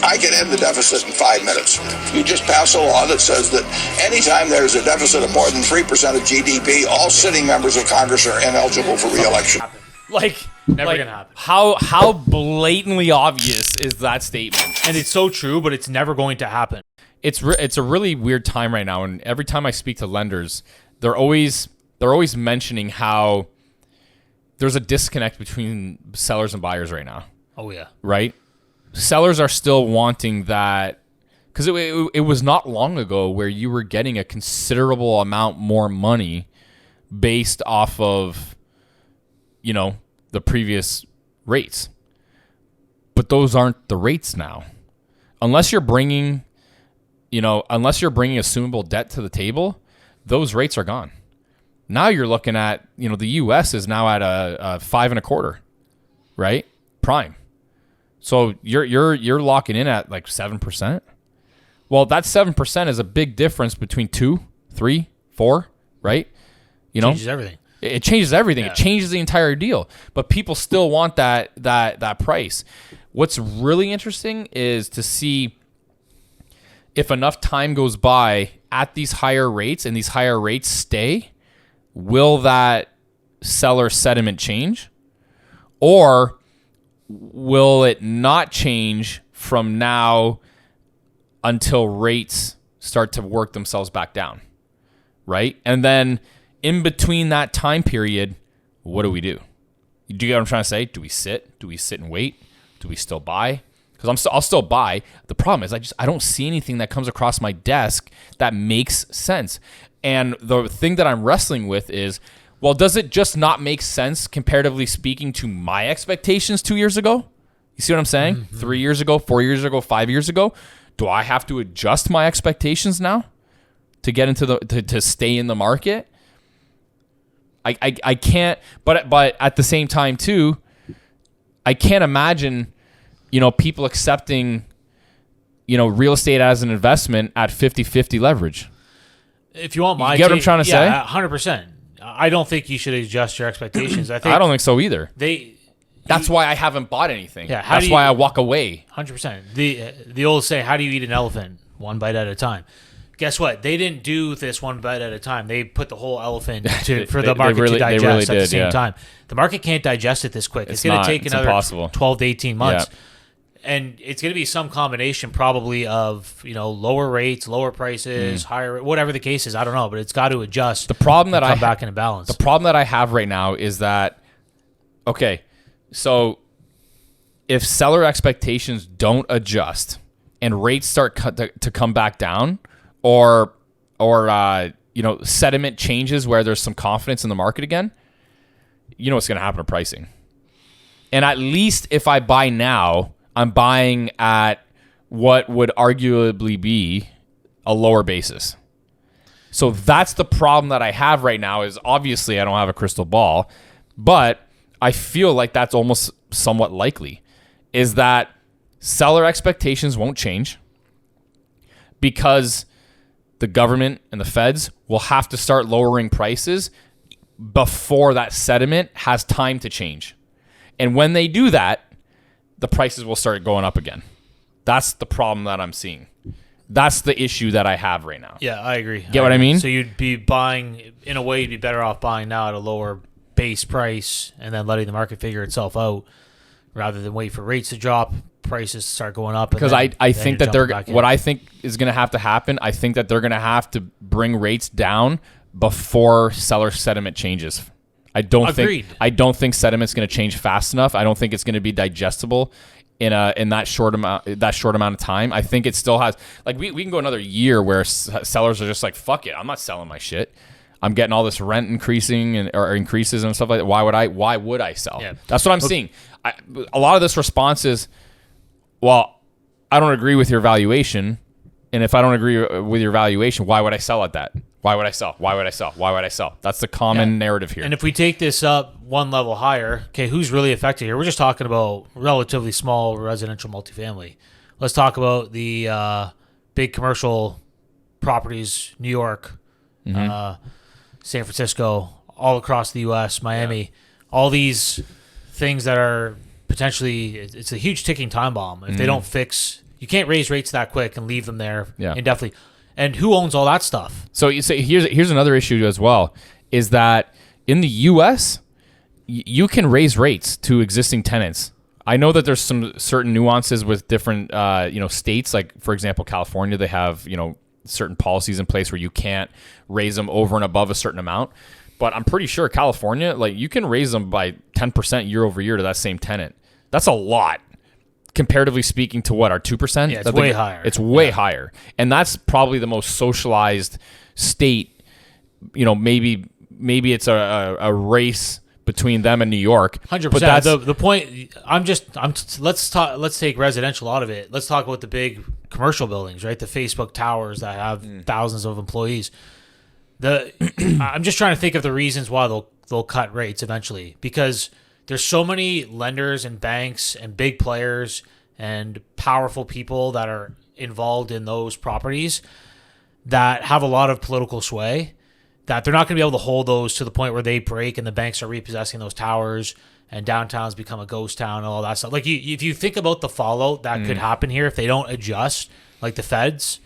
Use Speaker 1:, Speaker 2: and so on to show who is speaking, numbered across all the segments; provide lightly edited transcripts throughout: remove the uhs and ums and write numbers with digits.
Speaker 1: I can end the deficit in 5 minutes. You just pass a law that says that anytime there's a deficit of more than 3% of GDP, all sitting members of Congress are ineligible for re-election.
Speaker 2: Never gonna happen.
Speaker 3: How blatantly obvious is that statement?
Speaker 2: And it's so true, but it's never going to happen.
Speaker 3: It's a really weird time right now, and every time I speak to lenders, they're always mentioning how there's a disconnect between sellers and buyers right now.
Speaker 2: Oh yeah.
Speaker 3: Right? Sellers are still wanting that, because it was not long ago where you were getting a considerable amount more money based off of, the previous rates. But those aren't the rates now. Unless you're bringing assumable debt to the table, those rates are gone. Now you're looking at, the U.S. is now at a 5.25, right? Prime. So you're locking in at like 7%. Well, that 7% is a big difference between 2, 3, 4, right?
Speaker 2: Changes everything.
Speaker 3: It changes everything.
Speaker 2: Yeah.
Speaker 3: It changes the entire deal. But people still want that price. What's really interesting is to see if enough time goes by at these higher rates and these higher rates stay, will that seller sentiment change? Or will it not change from now until rates start to work themselves back down, right? And then in between that time period, what do we do? Do you get what I'm trying to say? Do we sit? Do we sit and wait? Do we still buy? Because I'll still buy. The problem is I don't see anything that comes across my desk that makes sense. And the thing that I'm wrestling with is, well, does it just not make sense comparatively speaking to my expectations 2 years ago? You see what I'm saying? Mm-hmm. 3 years ago, 4 years ago, 5 years ago? Do I have to adjust my expectations now to get into to stay in the market? I can't, but at the same time too, I can't imagine, people accepting, real estate as an investment at 50-50 leverage.
Speaker 2: If you want my
Speaker 3: you get what I'm trying to say?
Speaker 2: 100%. I don't think you should adjust your expectations. I
Speaker 3: don't think so either.
Speaker 2: That's
Speaker 3: why I haven't bought anything.
Speaker 2: Yeah,
Speaker 3: that's why I walk away.
Speaker 2: 100%. The old say, how do you eat an elephant? One bite at a time. Guess what? They didn't do this one bite at a time. They put the whole elephant for the market to digest at the same time. The market can't digest it this quick. It's going to take another
Speaker 3: impossible.
Speaker 2: 12 to 18 months.
Speaker 3: Yeah.
Speaker 2: And it's going to be some combination probably of, lower rates, lower prices, higher, whatever the case is. I don't know, but it's got to adjust.
Speaker 3: The problem that
Speaker 2: come back into balance.
Speaker 3: The problem that I have right now is that, okay, so if seller expectations don't adjust and rates start to come back down, or sentiment changes where there's some confidence in the market again, what's going to happen to pricing. And at least if I buy now, I'm buying at what would arguably be a lower basis. So that's the problem that I have right now is obviously I don't have a crystal ball, but I feel like that's almost somewhat likely, is that seller expectations won't change because the government and the feds will have to start lowering prices before that sentiment has time to change. And when they do that, the prices will start going up again. That's the problem that I'm seeing. That's the issue that I have right now.
Speaker 2: Yeah, I agree.
Speaker 3: Get what I mean?
Speaker 2: So you'd be buying, in a way, you'd be better off buying now at a lower base price and then letting the market figure itself out rather than wait for rates to drop, prices to start going up.
Speaker 3: Because I think that what I think is going to have to happen, I think that they're going to have to bring rates down before seller sentiment changes. I don't think sentiment's going to change fast enough. I don't think it's going to be digestible in that short amount of time. I think it still has, like, we can go another year where sellers are just like, fuck it, I'm not selling my shit. I'm getting all this rent increasing or increases and stuff like that. Why would I sell? Yeah. That's what I'm seeing. A lot of this response is, well, I don't agree with your valuation. And if I don't agree with your valuation, why would I sell at that? Why would I sell? Why would I sell? Why would I sell? That's the common narrative here.
Speaker 2: And if we take this up one level higher, okay, who's really affected here? We're just talking about relatively small residential multifamily. Let's talk about the big commercial properties, New York, San Francisco, all across the U.S., Miami, all these things that are potentially, it's a huge ticking time bomb. If they don't fix You can't raise rates that quick and leave them there
Speaker 3: Yeah.
Speaker 2: indefinitely. And who owns all that stuff?
Speaker 3: So you say here's another issue as well, is that in the U.S. You can raise rates to existing tenants. I know that there's some certain nuances with different states. Like for example, California, they have certain policies in place where you can't raise them over and above a certain amount. But I'm pretty sure California, like you can raise them by 10% year over year to that same tenant. That's a lot, comparatively speaking to what, our 2%?
Speaker 2: Yeah, it's way higher.
Speaker 3: It's way higher. And that's probably the most socialized state. Maybe it's a race between them and New York.
Speaker 2: 100%.
Speaker 3: But that's
Speaker 2: The point, let's take residential out of it. Let's talk about the big commercial buildings, right? The Facebook towers that have thousands of employees. I'm just trying to think of the reasons why they'll cut rates eventually, because there's so many lenders and banks and big players and powerful people that are involved in those properties that have a lot of political sway, that they're not going to be able to hold those to the point where they break and the banks are repossessing those towers and downtowns become a ghost town and all that stuff. Like if you think about the fallout that could happen here if they don't adjust, like the feds.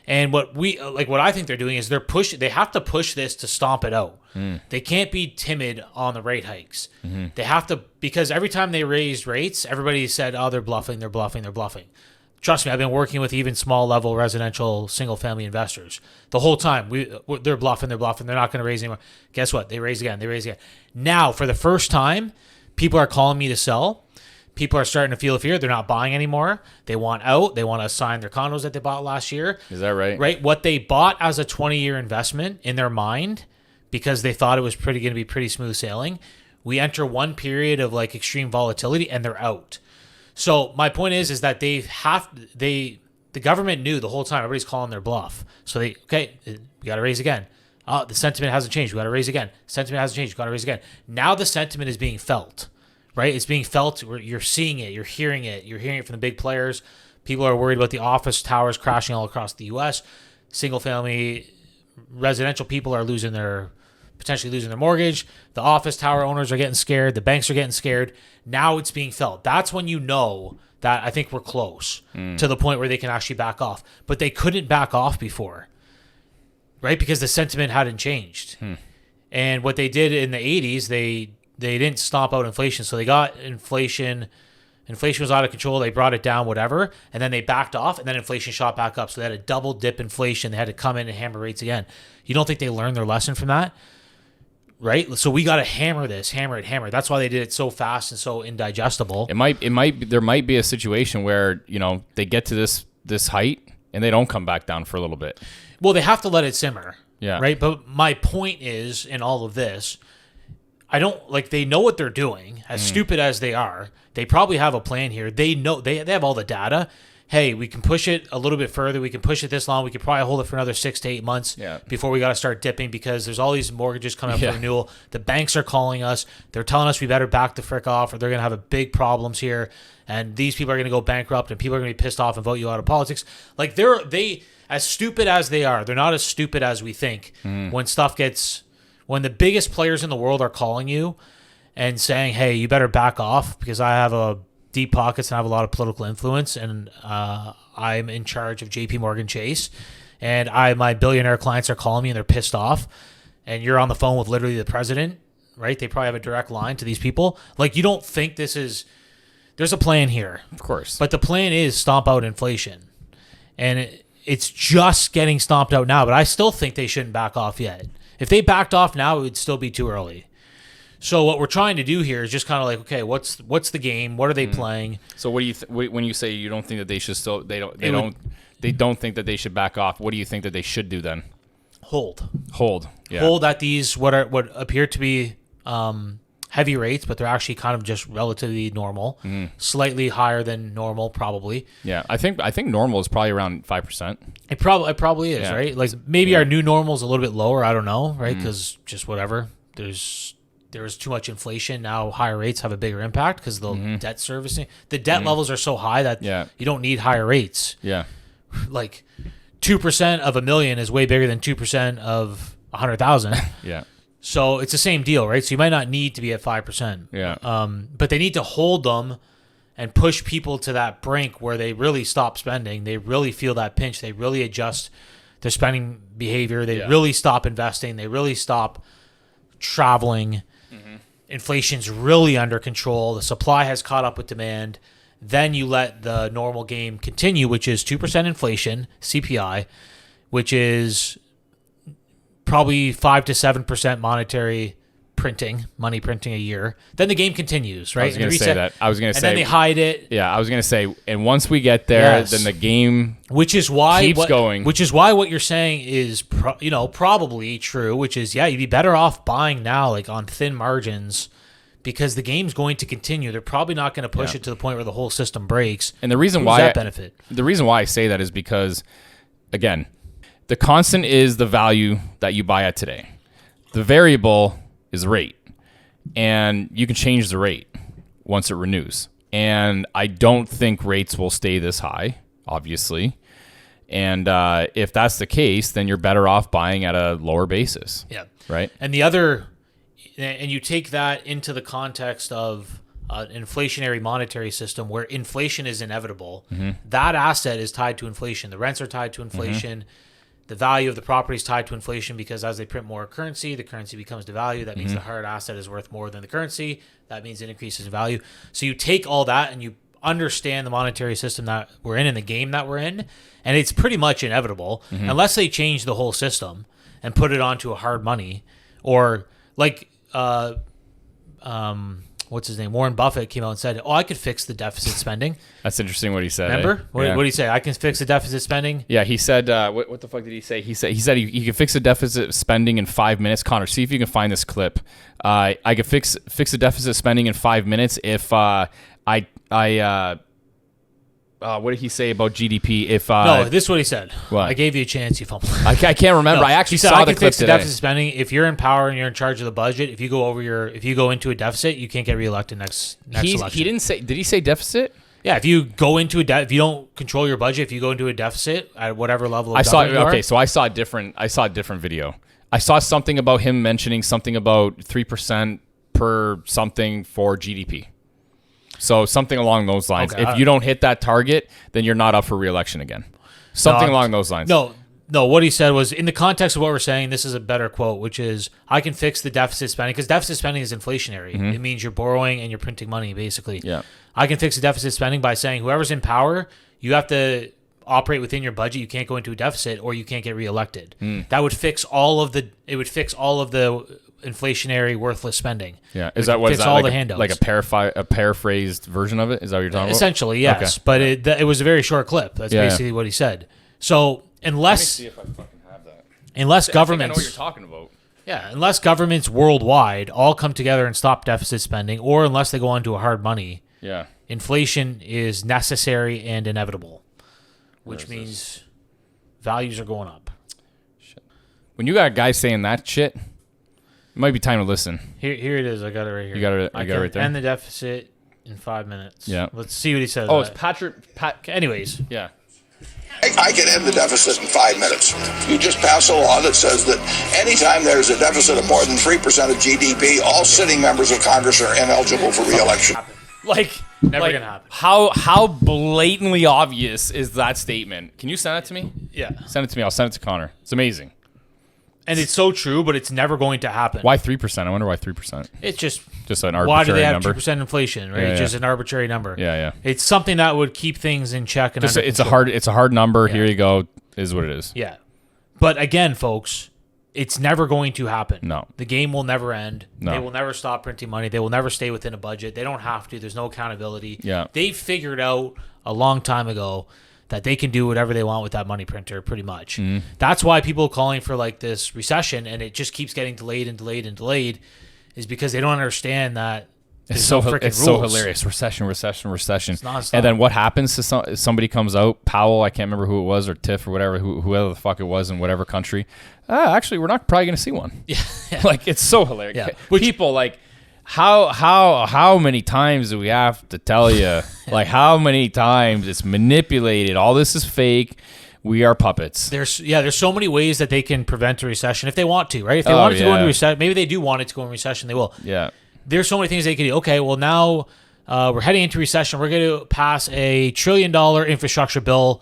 Speaker 2: And what I think they're doing is they have to push this to stomp it out. They can't be timid on the rate hikes. They have to, because every time they raised rates, everybody said, oh, they're bluffing. Trust me, I've been working with even small level residential single family investors the whole time. They're bluffing. They're not going to raise anymore. Guess what? They raise again. Now, for the first time, people are calling me to sell. People are starting to feel fear. They're not buying anymore. They want out. They want to assign their condos that they bought last year.
Speaker 3: Is that right?
Speaker 2: Right. What they bought as a 20-year investment in their mind, because they thought it was going to be pretty smooth sailing, we enter one period of like extreme volatility and they're out. So my point is that the government knew the whole time everybody's calling their bluff. So we got to raise again. The sentiment hasn't changed. We got to raise again. Sentiment hasn't changed. We got to raise again. Now the sentiment is being felt. Right? It's being felt. You're seeing it. You're hearing it. You're hearing it from the big players. People are worried about the office towers crashing all across the U.S. Single-family residential people are potentially losing their mortgage. The office tower owners are getting scared. The banks are getting scared. Now it's being felt. That's when you know that I think we're close to the point where they can actually back off. But they couldn't back off before, right? Because the sentiment hadn't changed. And what they did in the 80s, they didn't stomp out inflation. So they got inflation. Inflation was out of control. They brought it down, whatever. And then they backed off, and then inflation shot back up. So they had a double dip inflation. They had to come in and hammer rates again. You don't think they learned their lesson from that? Right? So we got to hammer it. That's why they did it so fast and so indigestible.
Speaker 3: There might be a situation where, they get to this height and they don't come back down for a little bit.
Speaker 2: Well, they have to let it simmer.
Speaker 3: Yeah.
Speaker 2: Right? But my point is, in all of this, they know what they're doing, as stupid as they are. They probably have a plan here. They know they have all the data. Hey, we can push it a little bit further. We can push it this long. We could probably hold it for another 6 to 8 months before we got to start dipping, because there's all these mortgages coming up for renewal. The banks are calling us. They're telling us we better back the frick off or they're going to have a big problems here. And these people are going to go bankrupt and people are going to be pissed off and vote you out of politics. Like they as stupid as they are, they're not as stupid as we think. When the biggest players in the world are calling you and saying, hey, you better back off because I have a deep pockets and I have a lot of political influence and I'm in charge of JP Morgan Chase and my billionaire clients are calling me and they're pissed off and you're on the phone with literally the president, right? They probably have a direct line to these people. Like, you don't think there's a plan here.
Speaker 3: Of course.
Speaker 2: But the plan is stomp out inflation. And it's just getting stomped out now, but I still think they shouldn't back off yet. If they backed off now, it would still be too early. So what we're trying to do here is just kind of like, okay, what's the game? What are they playing?
Speaker 3: So what do you when you say you don't think that they should still they don't think that they should back off? What do you think that they should do then?
Speaker 2: Hold.
Speaker 3: Yeah.
Speaker 2: Hold at these what appear to be heavy rates, but they're actually kind of just relatively normal, slightly higher than normal, probably.
Speaker 3: Yeah, I think normal is probably around 5%.
Speaker 2: It probably is, right? Like maybe our new normal is a little bit lower. I don't know, right? Because just whatever. There was too much inflation. Now higher rates have a bigger impact because the debt servicing. The debt levels are so high that you don't need higher rates.
Speaker 3: Yeah,
Speaker 2: like 2% of $1 million is way bigger than 2% of 100,000.
Speaker 3: Yeah.
Speaker 2: So it's the same deal, right? So you might not need to be at 5%.
Speaker 3: Yeah.
Speaker 2: But they need to hold them and push people to that brink where they really stop spending. They really feel that pinch. They really adjust their spending behavior. They really stop investing. They really stop traveling. Inflation's really under control. The supply has caught up with demand. Then you let the normal game continue, which is 2% inflation, CPI, which is probably 5 to 7% money printing a year. Then the game continues, right?
Speaker 3: I was going to say that.
Speaker 2: And then they hide it.
Speaker 3: Yeah, I was going to say, and once we get there, then the game keeps going.
Speaker 2: Which is why what you're saying is, probably true, which is, you'd be better off buying now, like on thin margins, because the game's going to continue. They're probably not going to push it to the point where the whole system breaks.
Speaker 3: And the reason why I say that is because, again, the constant is the value that you buy at today. The variable is rate, and you can change the rate once it renews. And I don't think rates will stay this high, obviously. And if that's the case, then you're better off buying at a lower basis.
Speaker 2: Yeah.
Speaker 3: Right.
Speaker 2: And and you take that into the context of an inflationary monetary system where inflation is inevitable. That asset is tied to inflation. The rents are tied to inflation. The value of the property is tied to inflation because as they print more currency, the currency becomes devalued. That means the hard asset is worth more than the currency. That means it increases in value. So you take all that and you understand the monetary system that we're in the game that we're in, and it's pretty much inevitable unless they change the whole system and put it onto a hard money, or like what's his name? Warren Buffett came out and said, I could fix the deficit spending.
Speaker 3: That's interesting what he said.
Speaker 2: Remember? What did he say? I can fix the deficit spending?
Speaker 3: Yeah, he said, what the fuck did he say? He said he could fix the deficit spending in 5 minutes. Connor, see if you can find this clip. I could fix the deficit spending in 5 minutes if what did he say about GDP?
Speaker 2: No, this is what he said.
Speaker 3: What?
Speaker 2: I gave you a chance. You fumbled.
Speaker 3: I can't remember. I actually saw the clip
Speaker 2: I can fix the
Speaker 3: today.
Speaker 2: deficit spending. If you're in power and you're in charge of the budget, if you go into a deficit, you can't get reelected next election.
Speaker 3: He didn't say. Did he say deficit?
Speaker 2: Yeah, if you go into if you don't control your budget, if you go into a deficit at whatever level of government you are,
Speaker 3: so I saw a different video. I saw something about him mentioning something about 3% per something for GDP. So something along those lines.
Speaker 2: Okay,
Speaker 3: if you don't hit that target, then you're not up for re-election again. Something along those lines.
Speaker 2: No, what he said was, in the context of what we're saying, this is a better quote, which is, I can fix the deficit spending, because deficit spending is inflationary. It means you're borrowing and you're printing money, basically.
Speaker 3: Yeah.
Speaker 2: I can fix the deficit spending by saying, whoever's in power, you have to operate within your budget. You can't go into a deficit or you can't get reelected. That would fix all of the inflationary worthless spending.
Speaker 3: Yeah,
Speaker 2: is that
Speaker 3: like
Speaker 2: the handouts,
Speaker 3: like a paraphrased version of it? Is that what you're talking about?
Speaker 2: Essentially, yes. Okay. But it was a very short clip. That's basically what he said. So unless,
Speaker 3: let me see if I fucking have that.
Speaker 2: Unless governments,
Speaker 3: I know what you're talking about.
Speaker 2: Yeah, unless governments worldwide all come together and stop deficit spending, or unless they go onto a hard money.
Speaker 3: Yeah.
Speaker 2: Inflation is necessary and inevitable, which means values are going up.
Speaker 3: Shit. When you got a guy saying that shit, it might be time to listen.
Speaker 2: Here it is. I got it right here.
Speaker 3: You got it right there?
Speaker 2: End the deficit in 5 minutes.
Speaker 3: Yeah.
Speaker 2: Let's see what he says.
Speaker 3: Oh, it's
Speaker 2: Anyways.
Speaker 3: Yeah.
Speaker 1: I can end the deficit in 5 minutes. You just pass a law that says that anytime there's a deficit of more than 3% of GDP, all sitting members of Congress are ineligible for re-election.
Speaker 2: Never gonna happen.
Speaker 3: How blatantly obvious is that statement? Can you send it to me?
Speaker 2: Yeah.
Speaker 3: Send it to me. I'll send it to Connor. It's amazing.
Speaker 2: And it's so true, but it's never going to happen.
Speaker 3: Why 3%? I wonder why 3%.
Speaker 2: It's just
Speaker 3: an arbitrary number.
Speaker 2: Why do they have 2% inflation? Right, it's just an arbitrary number.
Speaker 3: Yeah.
Speaker 2: It's something that would keep things in check and
Speaker 3: it's a hard number. Yeah. Here you go. Is what it is.
Speaker 2: Yeah, but again, folks, it's never going to happen.
Speaker 3: No,
Speaker 2: the game will never end.
Speaker 3: No.
Speaker 2: They will never stop printing money. They will never stay within a budget. They don't have to. There's no accountability.
Speaker 3: Yeah,
Speaker 2: they figured out a long time ago that they can do whatever they want with that money printer, pretty much. Mm-hmm. That's why people are calling for like this recession, and it just keeps getting delayed and delayed and delayed, is because they don't understand that
Speaker 3: it's so hilarious. Recession. And then what happens to somebody comes out, Powell, I can't remember who it was, or Tiff or whatever, whoever the fuck it was in whatever country. Actually, we're not probably going to see one.
Speaker 2: Yeah.
Speaker 3: Like, it's so hilarious.
Speaker 2: Yeah.
Speaker 3: People like, how many times do we have to tell you? Like, how many times it's manipulated? All this is fake. We are puppets.
Speaker 2: There's so many ways that they can prevent a recession if they want to, right? If they wanted to go into recession, maybe they do want it to go in recession, they will.
Speaker 3: Yeah.
Speaker 2: There's so many things they can do. Okay, well now we're heading into recession. We're going to pass a $1 trillion infrastructure bill,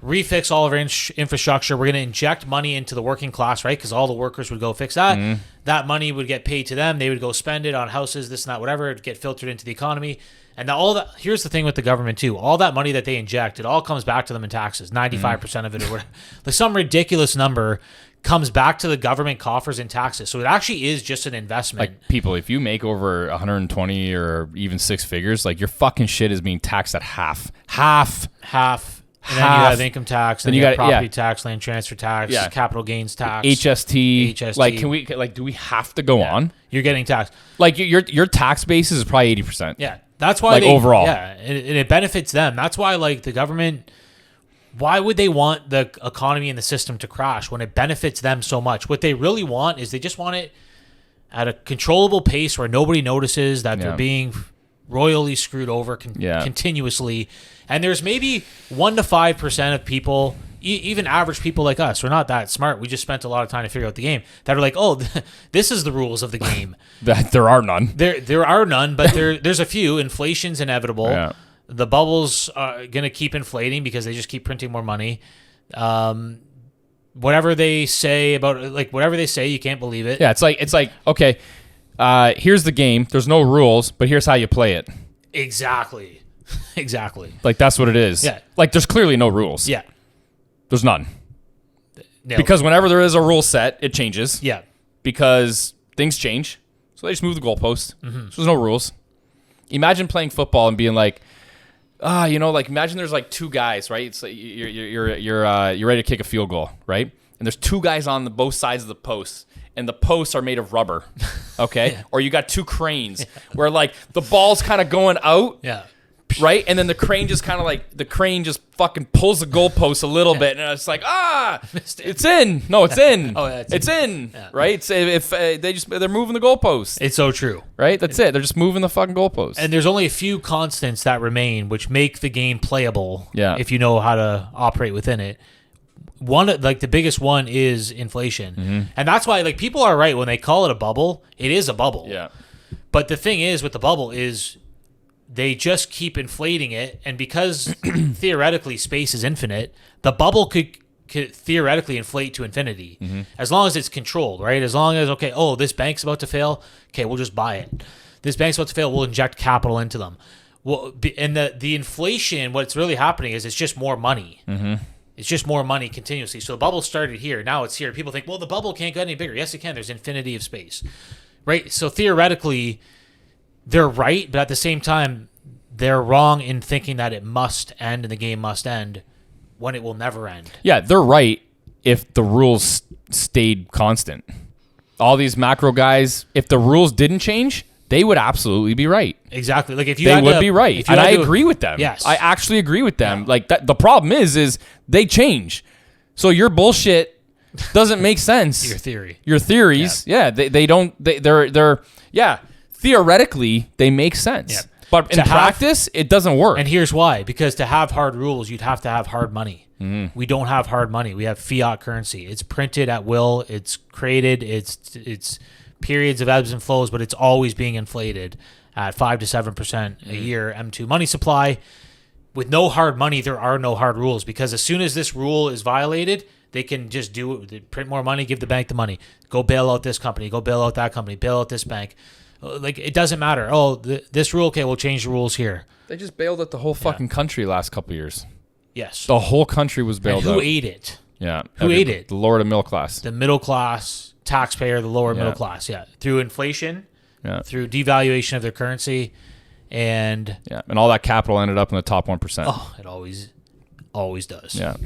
Speaker 2: refix all of our infrastructure. We're going to inject money into the working class, right? Because all the workers would go fix that. That money would get paid to them. They would go spend it on houses, this and that, whatever. It'd get filtered into the economy. And now all that. Here's the thing with the government too. All that money that they inject, it all comes back to them in taxes. 95% of it, or like some ridiculous number, comes back to the government coffers in taxes. So it actually is just an investment.
Speaker 3: Like, people, if you make over 120 or even six figures, like, your fucking shit is being taxed at half.
Speaker 2: And then you have income tax, and then you got property tax, land transfer tax,
Speaker 3: Yeah.
Speaker 2: capital gains tax,
Speaker 3: HST. Like, do we have to go on?
Speaker 2: You're getting taxed.
Speaker 3: Like, your tax basis is probably 80%.
Speaker 2: Yeah. That's why
Speaker 3: Like, overall.
Speaker 2: Yeah, and it benefits them. That's why, like, the government, why would they want the economy and the system to crash when it benefits them so much? What they really want is they just want it at a controllable pace where nobody notices that they're being royally screwed over continuously. And there's maybe 1 to 5% of people, even average people like us, we're not that smart. We just spent a lot of time to figure out the game, that are like, oh, this is the rules of the game.
Speaker 3: That there are none.
Speaker 2: There are none, but there's a few. Inflation's inevitable.
Speaker 3: Yeah.
Speaker 2: The bubbles are going to keep inflating because they just keep printing more money. Whatever they say, you can't believe it.
Speaker 3: Yeah, it's like okay, here's the game. There's no rules, but here's how you play it.
Speaker 2: Exactly.
Speaker 3: Like, that's what it is.
Speaker 2: Yeah.
Speaker 3: Like, there's clearly no rules.
Speaker 2: Yeah.
Speaker 3: There's none.
Speaker 2: Nailed
Speaker 3: Because whenever there is a rule set, it changes.
Speaker 2: Yeah.
Speaker 3: Because things change. So they just move the goalpost. So there's no rules. Imagine playing football and being like, like, imagine there's like two guys, right? It's like you're ready to kick a field goal, right? And there's two guys on both sides of the post, and the posts are made of rubber, okay? Or you got two cranes where, like, the ball's kind of going out, right? And then the crane just fucking pulls the goalpost a little bit, and it's like, it's in. No, it's in. It's in. Yeah. Right? It's, if they're moving the goalpost.
Speaker 2: It's so true.
Speaker 3: Right? That's it. They're just moving the fucking goalpost.
Speaker 2: And there's only a few constants that remain, which make the game playable.
Speaker 3: Yeah.
Speaker 2: If you know how to operate within it. One, like, the biggest one is inflation. And that's why, like, people are right when they call it a bubble. It is a bubble.
Speaker 3: Yeah.
Speaker 2: But the thing is with the bubble is they just keep inflating it, and because theoretically space is infinite, the bubble could theoretically inflate to infinity as long as it's controlled, right? As long as, okay, this bank's about to fail, okay, we'll just buy it. This bank's about to fail, we'll inject capital into them. Well, and the inflation, what's really happening is it's just more money. It's just more money continuously. So the bubble started here, now it's here. People think, well, the bubble can't get any bigger. Yes, it can. There's infinity of space, right? So theoretically, they're right, but at the same time, they're wrong in thinking that it must end and the game must end when it will never end.
Speaker 3: Yeah, they're right if the rules stayed constant. All these macro guys, if the rules didn't change, they would absolutely be right.
Speaker 2: Exactly. Like, if you
Speaker 3: they would be right, and I agree with them.
Speaker 2: Yes,
Speaker 3: I actually agree with them. Yeah. Like, that, the problem is they change, so your bullshit doesn't make sense. Your theories, they don't. They're theoretically they make sense. Yeah. But in practice, it doesn't work.
Speaker 2: And here's why. Because to have hard rules, you'd have to have hard money. We don't have hard money. We have fiat currency. It's printed at will. It's created. It's periods of ebbs and flows, but it's always being inflated at 5 to 7% a year. M2 money supply. With no hard money, there are no hard rules, because as soon as this rule is violated, they can just do it. They print more money, give the bank the money. Go bail out this company. Go bail out that company. Bail out this bank. Like, it doesn't matter. This rule, okay, we'll change the rules here.
Speaker 3: They just bailed out the whole fucking country last couple of years.
Speaker 2: Yes.
Speaker 3: The whole country was bailed out.
Speaker 2: Who ate it?
Speaker 3: Yeah.
Speaker 2: Who ate it?
Speaker 3: The lower to middle class.
Speaker 2: The middle class taxpayer, the lower middle class, through inflation, through devaluation of their currency, and
Speaker 3: all that capital ended up in the top 1%.
Speaker 2: Oh, it always does.
Speaker 3: Yeah.